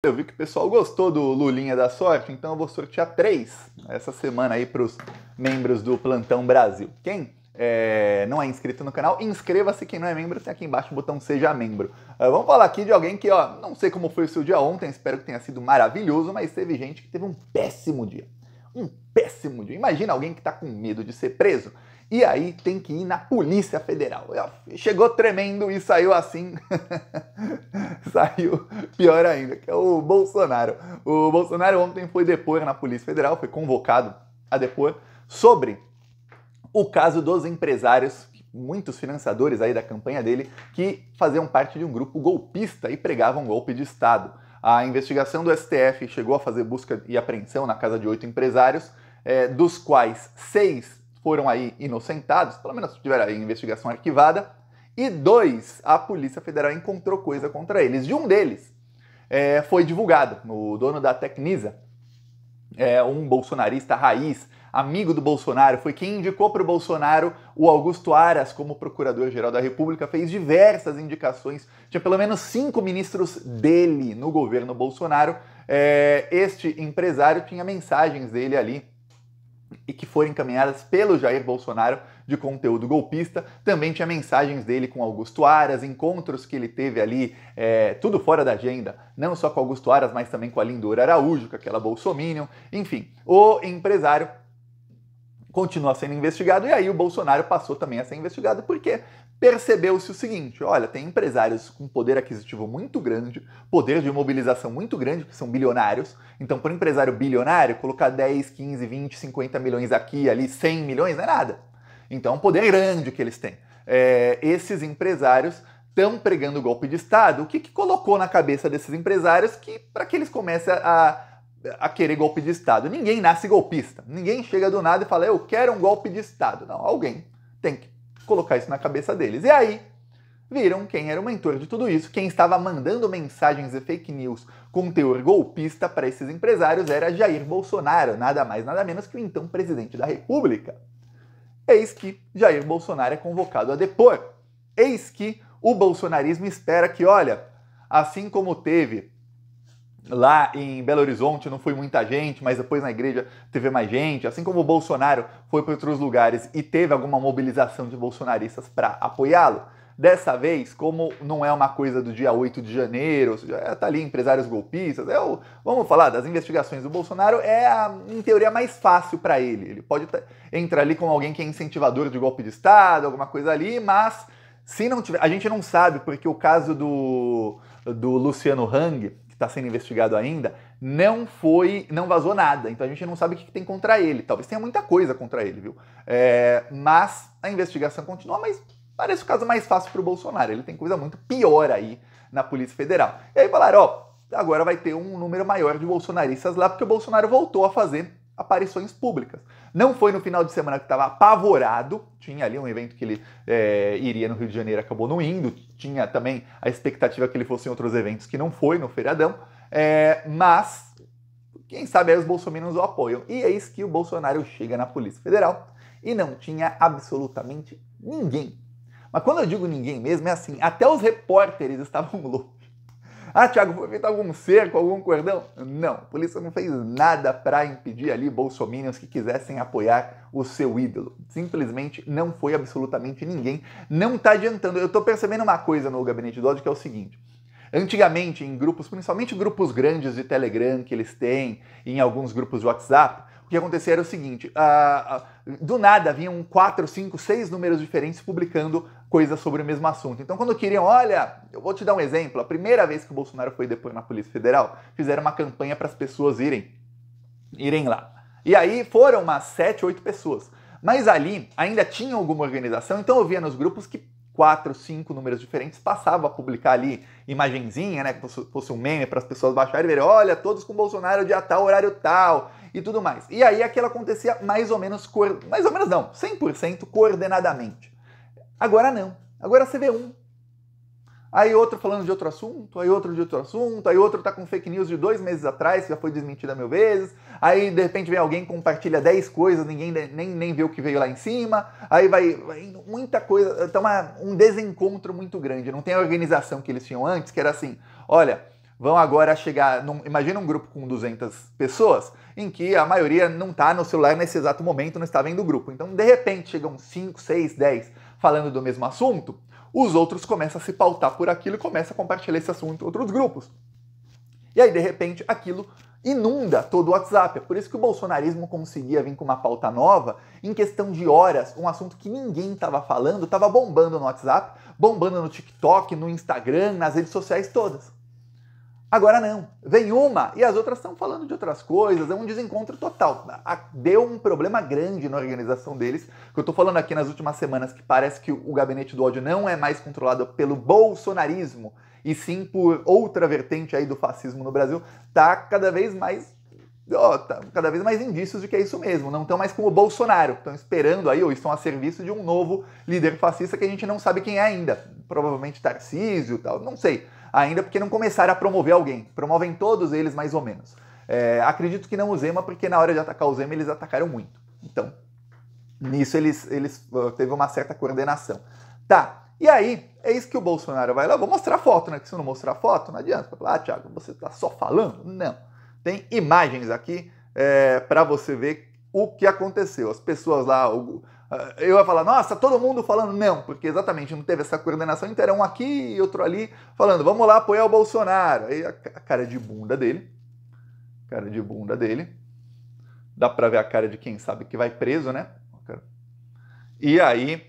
Eu vi que o pessoal gostou do Lulinha da Sorte, então eu vou sortear 3 essa semana aí para os membros do Plantão Brasil. Quem não é inscrito no canal, inscreva-se. Quem não é membro, tem aqui embaixo o botão Seja Membro. Vamos falar aqui de alguém que, não sei como foi o seu dia ontem, espero que tenha sido maravilhoso, mas teve gente que teve um péssimo dia. Um péssimo dia. Imagina alguém que tá com medo de ser preso e aí tem que ir na Polícia Federal. Chegou tremendo e saiu assim. Saiu pior ainda, que é o Bolsonaro. O Bolsonaro ontem foi depor na Polícia Federal, foi convocado a depor sobre o caso dos empresários, muitos financiadores aí da campanha dele, que faziam parte de um grupo golpista e pregavam golpe de Estado. A investigação do STF chegou a fazer busca e apreensão na casa de 8 empresários, dos quais 6 foram aí inocentados, pelo menos tiveram aí investigação arquivada, e 2 a Polícia Federal encontrou coisa contra eles. De um deles foi divulgado, o dono da Tecnisa, um bolsonarista raiz, amigo do Bolsonaro, foi quem indicou para o Bolsonaro o Augusto Aras como Procurador-Geral da República, fez diversas indicações, tinha pelo menos 5 ministros dele no governo Bolsonaro. Este empresário tinha mensagens dele ali e que foram encaminhadas pelo Jair Bolsonaro de conteúdo golpista. Também tinha mensagens dele com Augusto Aras, encontros que ele teve ali, tudo fora da agenda, não só com Augusto Aras, mas também com a Lindora Araújo, com aquela bolsominion. Enfim, o empresário continua sendo investigado e aí o Bolsonaro passou também a ser investigado porque percebeu-se o seguinte: olha, tem empresários com poder aquisitivo muito grande, poder de mobilização muito grande, que são bilionários. Então, para um empresário bilionário, colocar 10, 15, 20, 50 milhões aqui, ali, 100 milhões não é nada. Então, é um poder grande que eles têm. Esses empresários estão pregando golpe de Estado. O que colocou na cabeça desses empresários para que eles comecem a querer golpe de Estado? Ninguém nasce golpista. Ninguém chega do nada e fala, eu quero um golpe de Estado. Não, alguém tem que colocar isso na cabeça deles. E aí, viram quem era o mentor de tudo isso, quem estava mandando mensagens e fake news com teor golpista para esses empresários era Jair Bolsonaro, nada mais, nada menos que o então presidente da República. Eis que Jair Bolsonaro é convocado a depor. Eis que o bolsonarismo espera que, olha, assim como teve lá em Belo Horizonte, não foi muita gente, mas depois na igreja teve mais gente, assim como o Bolsonaro foi para outros lugares e teve alguma mobilização de bolsonaristas para apoiá-lo, dessa vez, como não é uma coisa do dia 8 de janeiro, ou seja, tá ali empresários golpistas, vamos falar das investigações do Bolsonaro, em teoria, mais fácil para ele. Ele pode entrar ali com alguém que é incentivador de golpe de Estado, alguma coisa ali, mas se não tiver, a gente não sabe, porque o caso do Luciano Hang, está sendo investigado ainda, não vazou nada. Então a gente não sabe o que tem contra ele. Talvez tenha muita coisa contra ele, viu? Mas a investigação continua, mas parece o caso mais fácil para o Bolsonaro. Ele tem coisa muito pior aí na Polícia Federal. E aí falaram, agora vai ter um número maior de bolsonaristas lá, porque o Bolsonaro voltou a fazer aparições públicas. Não foi no final de semana que estava apavorado, tinha ali um evento que ele iria no Rio de Janeiro, acabou não indo, tinha também a expectativa que ele fosse em outros eventos que não foi no feriadão, mas quem sabe aí os bolsominions o apoiam. E eis que o Bolsonaro chega na Polícia Federal e não tinha absolutamente ninguém. Mas quando eu digo ninguém mesmo, é assim, até os repórteres estavam loucos. Thiago, foi feito algum cerco, algum cordão? Não, a polícia não fez nada para impedir ali bolsominions que quisessem apoiar o seu ídolo. Simplesmente não foi absolutamente ninguém. Não tá adiantando. Eu tô percebendo uma coisa no Gabinete do Ódio, que é o seguinte. Antigamente, em grupos, principalmente grupos grandes de Telegram que eles têm, em alguns grupos de WhatsApp, o que acontecia era o seguinte, do nada vinham 4, 5, 6 números diferentes publicando coisas sobre o mesmo assunto. Então quando queriam, olha, eu vou te dar um exemplo, a primeira vez que o Bolsonaro foi depor na Polícia Federal, fizeram uma campanha para as pessoas irem lá. E aí foram umas 7, 8 pessoas. Mas ali ainda tinha alguma organização, então eu via nos grupos que 4, 5 números diferentes passavam a publicar ali imagenzinha, né, que fosse um meme para as pessoas baixarem e verem, olha, todos com Bolsonaro dia tal, horário tal, e tudo mais. E aí aquilo acontecia mais ou menos não, 100% coordenadamente. Agora não. Agora você vê um. Aí outro falando de outro assunto, aí outro de outro assunto, aí outro tá com fake news de 2 meses atrás, que já foi desmentida 1000 vezes, aí de repente vem alguém compartilha 10 coisas, ninguém nem vê o que veio lá em cima, aí vai muita coisa, então um desencontro muito grande, não tem a organização que eles tinham antes, que era assim, olha, vão agora chegar, imagina um grupo com 200 pessoas, em que a maioria não está no celular nesse exato momento, não está vendo o grupo. Então, de repente, chegam 5, 6, 10 falando do mesmo assunto, os outros começam a se pautar por aquilo e começam a compartilhar esse assunto em outros grupos. E aí, de repente, aquilo inunda todo o WhatsApp. É por isso que o bolsonarismo conseguia vir com uma pauta nova, em questão de horas, um assunto que ninguém estava falando, estava bombando no WhatsApp, bombando no TikTok, no Instagram, nas redes sociais todas. Agora não, vem uma e as outras estão falando de outras coisas, é um desencontro total. Deu um problema grande na organização deles, que eu tô falando aqui nas últimas semanas, que parece que o gabinete do ódio não é mais controlado pelo bolsonarismo, e sim por outra vertente aí do fascismo no Brasil, tá cada vez mais indícios de que é isso mesmo, não estão mais como o Bolsonaro, estão esperando aí, ou estão a serviço de um novo líder fascista que a gente não sabe quem é ainda, provavelmente Tarcísio e tal, não sei. Ainda porque não começaram a promover alguém. Promovem todos eles mais ou menos. Acredito que não o Zema, porque na hora de atacar o Zema eles atacaram muito. Então, nisso eles teve uma certa coordenação. Tá, e aí, é isso que o Bolsonaro vai lá. Vou mostrar foto, né? Que se eu não mostrar foto, não adianta. Ah, Thiago, você tá só falando? Não. Tem imagens aqui para você ver o que aconteceu. As pessoas lá... Eu ia falar, nossa, todo mundo falando não, porque exatamente não teve essa coordenação inteira, um aqui e outro ali, falando, vamos lá apoiar o Bolsonaro. Aí a cara de bunda dele, dá pra ver a cara de quem sabe que vai preso, né? E aí,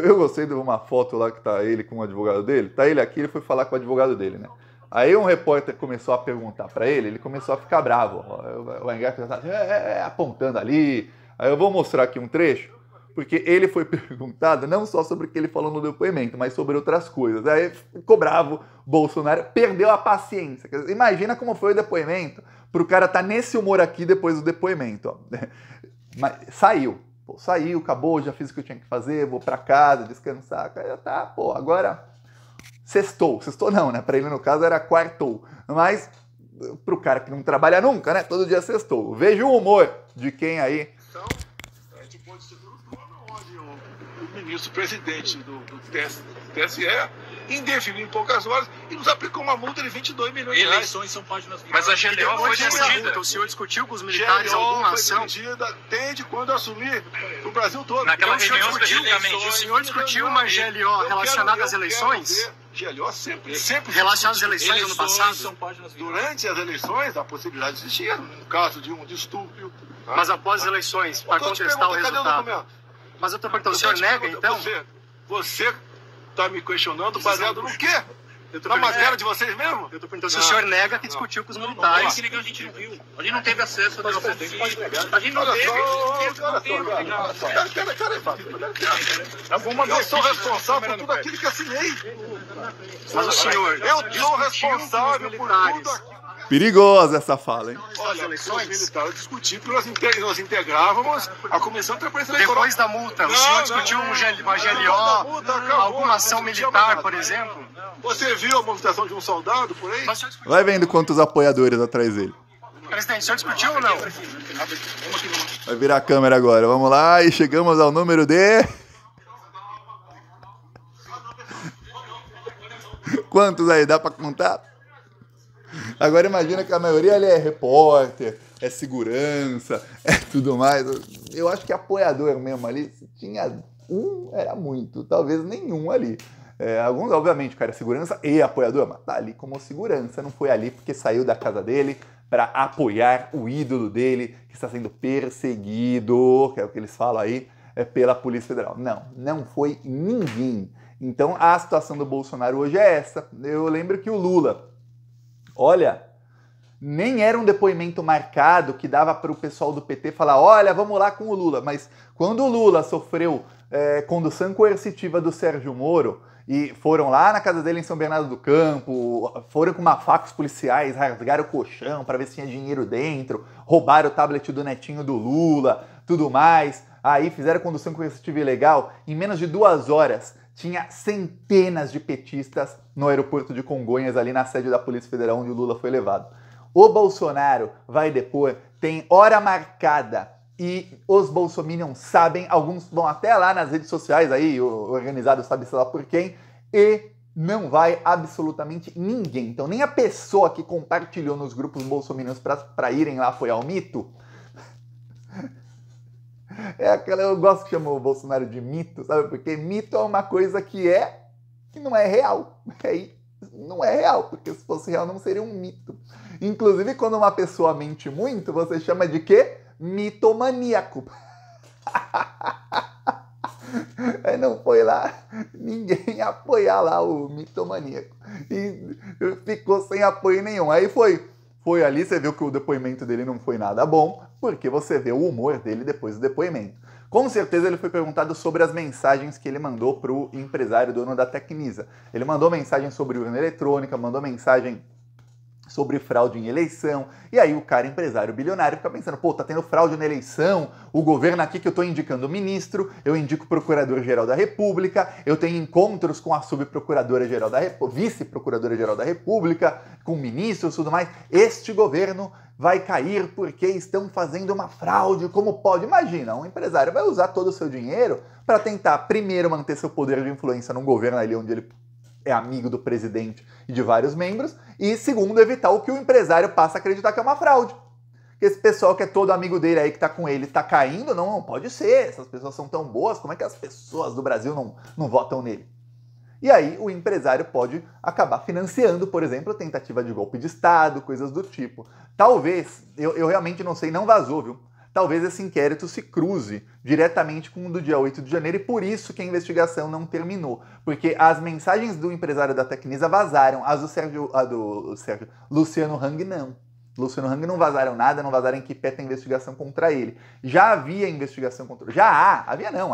eu gostei de uma foto lá que tá ele com o advogado dele, tá ele aqui, ele foi falar com o advogado dele, né? Aí um repórter começou a perguntar pra ele, ele começou a ficar bravo, o Engar apontando ali. Aí eu vou mostrar aqui um trecho, porque ele foi perguntado não só sobre o que ele falou no depoimento, mas sobre outras coisas. Aí ficou bravo, Bolsonaro perdeu a paciência. Imagina como foi o depoimento, pro cara estar nesse humor aqui depois do depoimento. Ó. Mas saiu, acabou, já fiz o que eu tinha que fazer, vou pra casa, descansar. Tá, pô, agora sextou não, né? Pra ele no caso era quartou, mas pro cara que não trabalha nunca, né? Todo dia sextou. Veja o humor de quem aí... Então, a gente pode ser no plano onde o ministro-presidente do TSE indefiniu em poucas horas e nos aplicou uma multa de 22 milhões de reais. Eleições são páginas... Mas a GLO foi discutida. O senhor discutiu com os militares alguma ação? Desde quando assumir o Brasil todo. Naquela reunião especificamente. O senhor discutiu uma GLO relacionada às eleições? GLO sempre relacionada às eleições do ano passado? Durante as eleições, a possibilidade existia, no caso de um distúrbio. Mas após as eleições, para contestar o resultado. Mas eu estou perguntando, o senhor nega, então? Você está me questionando baseado no quê? Na matéria de vocês mesmo? Eu estou perguntando se o senhor nega que discutiu com os militares. Não, a gente não viu. A gente não teve acesso a A gente não teve. Eu sou responsável por tudo aquilo que assinei. Mas o senhor... Eu sou responsável por tudo aquilo. Perigosa essa fala, hein? Olha, os militares discutir porque nós integrávamos a Comissão de Transparência Eleitoral. Depois da multa, o senhor discutiu uma GLO, alguma ação militar, por exemplo? Você viu a movimentação de um soldado por aí? Vai vendo quantos apoiadores atrás dele. Presidente, o senhor discutiu ou não? Vai virar a câmera agora. Vamos lá e chegamos ao número de... Quantos aí? Dá pra contar? Agora imagina que a maioria ali é repórter, é segurança, é tudo mais. Eu acho que apoiador mesmo ali, se tinha um, era muito. Talvez nenhum ali. Alguns, obviamente, o cara é segurança e apoiador, mas tá ali como segurança. Não foi ali porque saiu da casa dele para apoiar o ídolo dele, que está sendo perseguido, que é o que eles falam aí, pela Polícia Federal. Não foi ninguém. Então a situação do Bolsonaro hoje é essa. Eu lembro que o Lula... Olha, nem era um depoimento marcado que dava para o pessoal do PT falar, olha, vamos lá com o Lula. Mas quando o Lula sofreu condução coercitiva do Sérgio Moro e foram lá na casa dele em São Bernardo do Campo, foram com uma faca os policiais, rasgaram o colchão para ver se tinha dinheiro dentro, roubaram o tablet do netinho do Lula, tudo mais. Aí fizeram condução coercitiva ilegal, em menos de 2 horas... Tinha centenas de petistas no aeroporto de Congonhas, ali na sede da Polícia Federal, onde o Lula foi levado. O Bolsonaro vai depor, tem hora marcada e os bolsominions sabem, alguns vão até lá nas redes sociais, aí o organizado sabe sei lá por quem, e Não vai absolutamente ninguém. Então nem a pessoa que compartilhou nos grupos bolsominions para irem lá apoiar o mito. É aquela, eu gosto que chama o Bolsonaro de mito, sabe? Porque mito é uma coisa que não é real. Não é real, porque se fosse real não seria um mito. Inclusive, quando uma pessoa mente muito, você chama de quê? Mitomaníaco. Aí não foi lá ninguém apoiar lá o mitomaníaco. E ficou sem apoio nenhum. Aí foi ali, você viu que o depoimento dele não foi nada bom, porque você vê o humor dele depois do depoimento. Com certeza ele foi perguntado sobre as mensagens que ele mandou para o empresário dono da Tecnisa. Ele mandou mensagem sobre urna eletrônica, mandou mensagem sobre fraude em eleição, e aí o cara empresário bilionário fica pensando, pô, tá tendo fraude na eleição, o governo aqui que eu tô indicando o ministro, eu indico o procurador-geral da República, eu tenho encontros com a subprocuradora-geral da República, vice-procuradora-geral da República, com ministros e tudo mais, este governo vai cair porque estão fazendo uma fraude, como pode? Imagina, um empresário vai usar todo o seu dinheiro para tentar, primeiro, manter seu poder de influência num governo ali onde ele é amigo do presidente e de vários membros, e segundo, evitar o que o empresário passa a acreditar que é uma fraude. Que esse pessoal que é todo amigo dele aí, que tá com ele, tá caindo, não pode ser, essas pessoas são tão boas, como é que as pessoas do Brasil não votam nele? E aí o empresário pode acabar financiando, por exemplo, tentativa de golpe de Estado, coisas do tipo. Talvez, eu realmente não sei, não vazou, viu? Talvez esse inquérito se cruze diretamente com o do dia 8 de janeiro e por isso que a investigação não terminou. Porque as mensagens do empresário da Tecnisa vazaram, as do Luciano Hang não. Luciano Hang não vazaram nada, não vazaram em que pé tem investigação contra ele. Já havia investigação contra...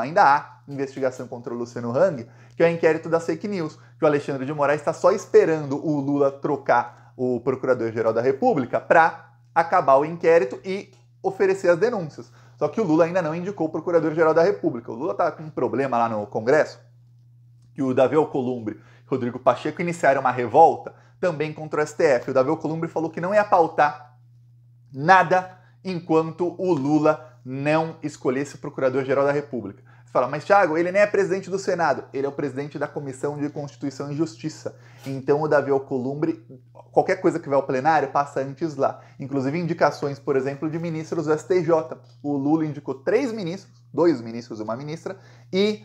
ainda há investigação contra o Luciano Hang, que é o inquérito das fake news, que o Alexandre de Moraes está só esperando o Lula trocar o Procurador-Geral da República para acabar o inquérito e oferecer as denúncias. Só que o Lula ainda não indicou o Procurador-Geral da República. O Lula está com um problema lá no Congresso, que o Davi Alcolumbre e Rodrigo Pacheco iniciaram uma revolta também contra o STF. O Davi Alcolumbre falou que não ia pautar nada enquanto o Lula não escolhesse o Procurador-Geral da República. Você fala, mas Thiago, ele nem é presidente do Senado, ele é o presidente da Comissão de Constituição e Justiça. Então o Davi Alcolumbre, qualquer coisa que vai ao plenário, passa antes lá. Inclusive indicações, por exemplo, de ministros do STJ. O Lula indicou 3 ministros, 2 ministros e uma ministra, e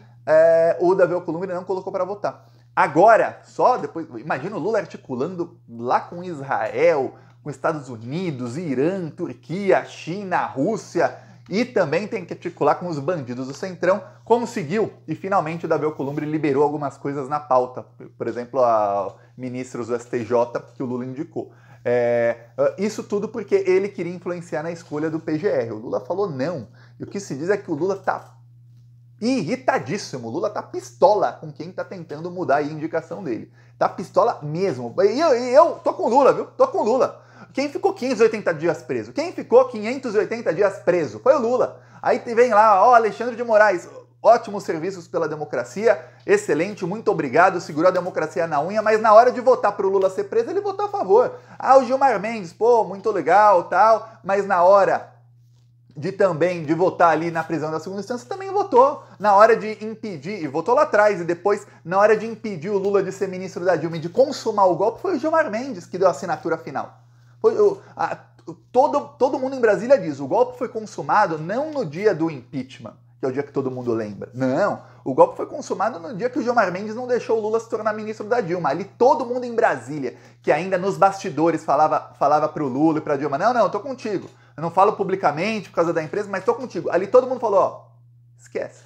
o Davi Alcolumbre não colocou para votar. Agora, só depois, imagina o Lula articulando lá com Israel, com Estados Unidos, Irã, Turquia, China, Rússia, e também tem que articular com os bandidos do Centrão. Conseguiu, e finalmente o Davi Alcolumbre liberou algumas coisas na pauta. Por exemplo, a ministros do STJ que o Lula indicou. Isso tudo porque ele queria influenciar na escolha do PGR. O Lula falou não. E o que se diz é que o Lula tá irritadíssimo. O Lula tá pistola com quem tá tentando mudar a indicação dele. Tá pistola mesmo. E eu tô com o Lula, viu? Tô com o Lula. Quem ficou 580 dias preso? Quem ficou 580 dias preso? Foi o Lula. Aí vem lá, Alexandre de Moraes, ótimos serviços pela democracia, excelente, muito obrigado, segurou a democracia na unha, mas na hora de votar pro Lula ser preso, ele votou a favor. O Gilmar Mendes, pô, muito legal, tal, mas na hora de votar ali na prisão da segunda instância, também votou. Na hora de impedir, e votou lá atrás, e depois, na hora de impedir o Lula de ser ministro da Dilma e de consumar o golpe, foi o Gilmar Mendes que deu a assinatura final. Todo mundo em Brasília diz, o golpe foi consumado não no dia do impeachment, que é o dia que todo mundo lembra. Não, o golpe foi consumado no dia que o Gilmar Mendes não deixou o Lula se tornar ministro da Dilma. Ali todo mundo em Brasília, que ainda nos bastidores falava pro Lula e pra Dilma, não, tô contigo. Eu não falo publicamente por causa da empresa, mas tô contigo. Ali todo mundo falou, esquece.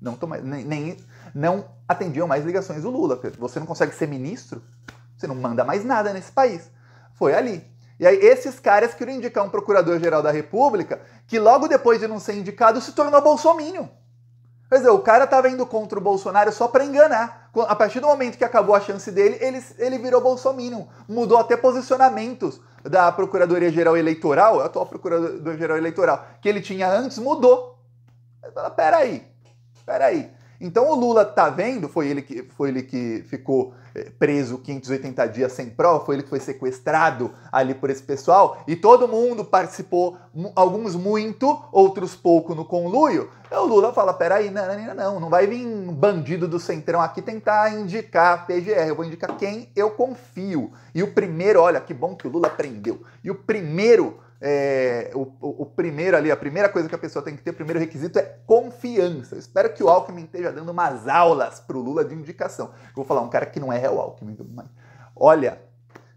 Não atendiam mais ligações do Lula. Você não consegue ser ministro, você não manda mais nada nesse país. Foi ali. E aí esses caras queriam indicar um procurador-geral da República que logo depois de não ser indicado se tornou bolsominion. Quer dizer, o cara estava indo contra o Bolsonaro só para enganar. A partir do momento que acabou a chance dele, ele virou bolsominion. Mudou até posicionamentos da Procuradoria-Geral Eleitoral, a atual Procurador-Geral Eleitoral, que ele tinha antes, mudou. Peraí. Então o Lula tá vendo, foi ele que ficou preso 580 dias sem prova, foi ele que foi sequestrado ali por esse pessoal, e todo mundo participou, alguns muito, outros pouco no conluio. Então o Lula fala, peraí, não vai vir um bandido do Centrão aqui tentar indicar a PGR, eu vou indicar quem eu confio. E o primeiro, olha, que bom que o Lula prendeu, e o primeiro... o primeiro ali, a primeira coisa que a pessoa tem que ter, o primeiro requisito é confiança. Eu espero que o Alckmin esteja dando umas aulas pro Lula de indicação. Eu vou falar, um cara que não erra é o Alckmin. Mas, olha,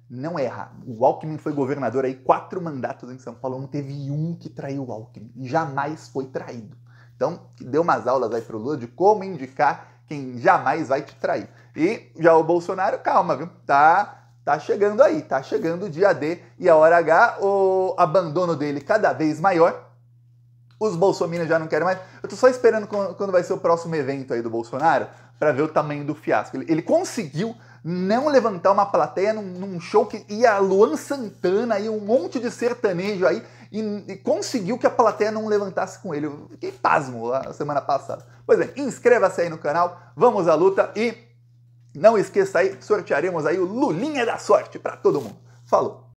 não erra. O Alckmin foi governador aí 4 mandatos em São Paulo, não teve um que traiu o Alckmin. Jamais foi traído. Então, deu umas aulas aí pro Lula de como indicar quem jamais vai te trair. E já o Bolsonaro, calma, viu? Tá chegando aí, tá chegando o dia D e a hora H, o abandono dele cada vez maior. Os bolsominions já não querem mais. Eu tô só esperando quando vai ser o próximo evento aí do Bolsonaro para ver o tamanho do fiasco. Ele conseguiu não levantar uma plateia num show que ia a Luan Santana e um monte de sertanejo aí e conseguiu que a plateia não levantasse com ele. Eu fiquei pasmo a semana passada. Pois é, inscreva-se aí no canal, vamos à luta e... não esqueça aí, sortearemos aí o Lulinha da Sorte para todo mundo. Falou!